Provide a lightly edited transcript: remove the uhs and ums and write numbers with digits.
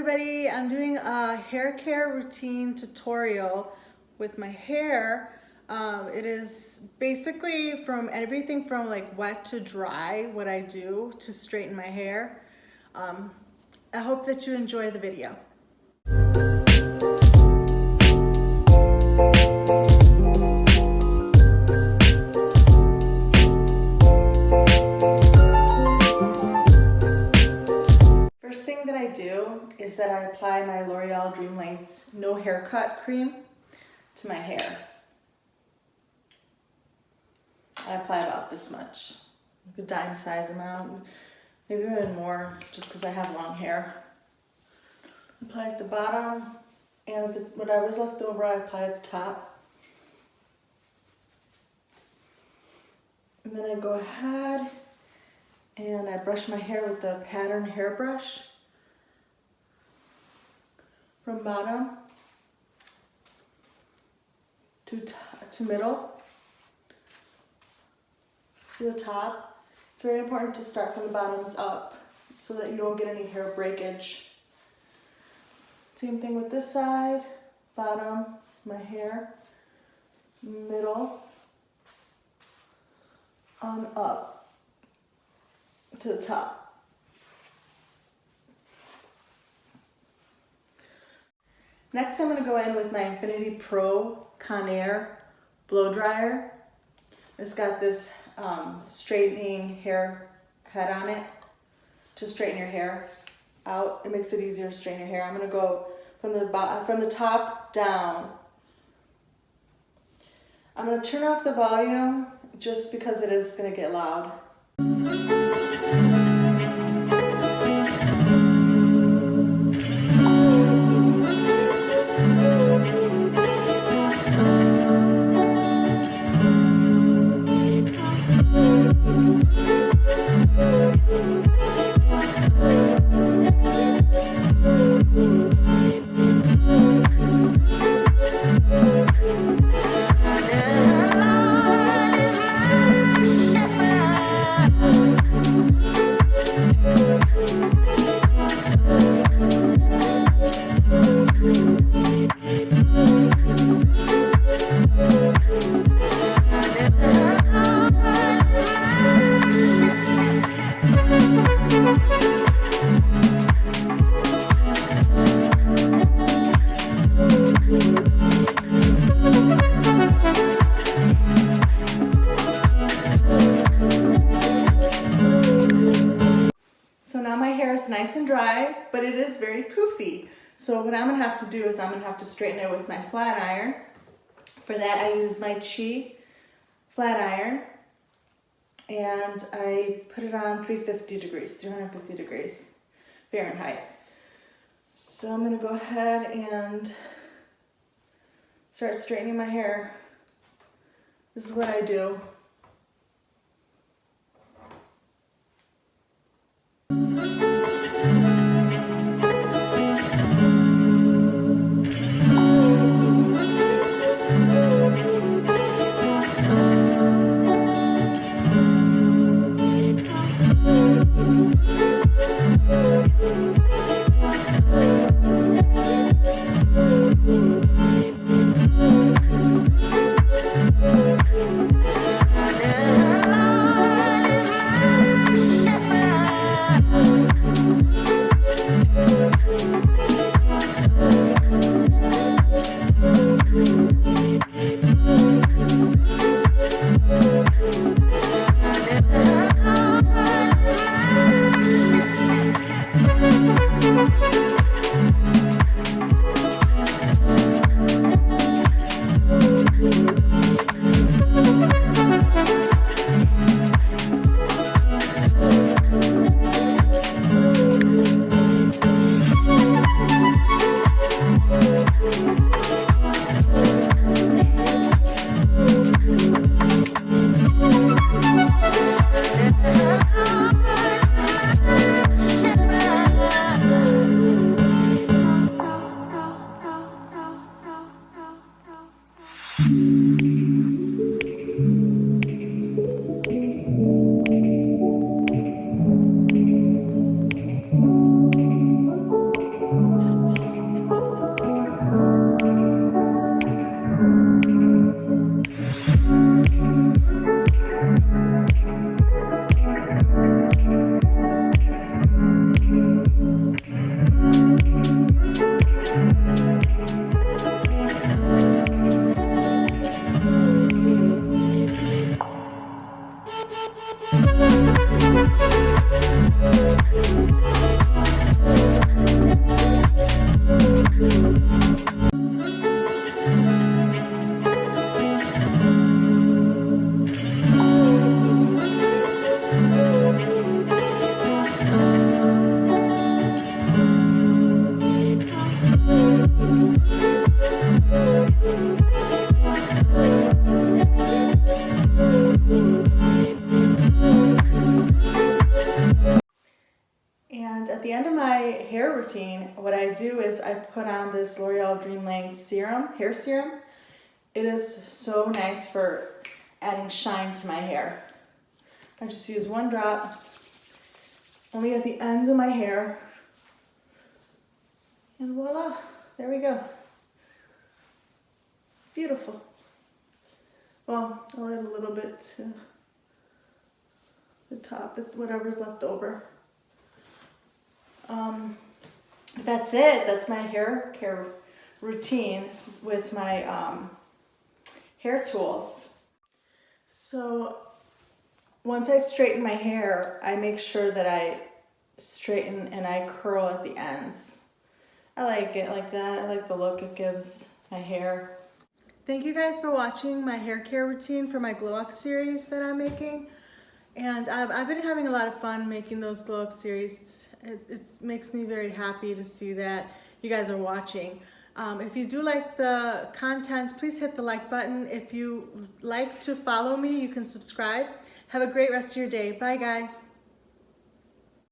everybody, I'm doing a hair care routine tutorial with my hair. It is basically from everything from like wet to dry, what I do to straighten my hair. I hope that you enjoy the video. First thing that I do is that I apply my L'Oreal Dream Lengths No Haircut Cream to my hair. I apply about this much, like a dime size amount, maybe even more, just because I have long hair. Apply at the bottom, and whatever's left over, I apply at the top. And then I go ahead and I brush my hair with the pattern hairbrush from bottom to middle to the top. It's very important to start from the bottoms up so that you don't get any hair breakage. Same thing with this side, bottom, my hair, middle, on up to the top. Next, I'm going to go in with my Infinity Pro Conair blow dryer. It's got this straightening hair head on it to straighten your hair out. It makes it easier to straighten your hair. I'm going to go from the top down. I'm going to turn off the volume just because it is going to get loud. So now my hair is nice and dry, but it is very poofy. So what I'm going to have to do is I'm going to have to straighten it with my flat iron. For that I use my Chi flat iron, and I put it on 350 degrees Fahrenheit. So I'm going to go ahead and start straightening my hair. This is what I do. what I do is I put on this L'Oreal Dream Length serum, hair serum. It is so nice for adding shine to my hair. I just use 1 drop, only at the ends of my hair. And voila, there we go. Beautiful. Well, I'll add a little bit to the top, whatever's left over. That's it. That's my hair care routine with my hair tools. So once I straighten my hair, I make sure that I straighten and I curl at the ends. I like it like that. I like the look it gives my hair. Thank you guys for watching my hair care routine for my glow up series that I'm making. And I've been having a lot of fun making those glow up series. It makes me very happy to see that you guys are watching. If you do like the content, please hit the like button. If you like to follow me, you can subscribe. Have a great rest of your day. Bye guys.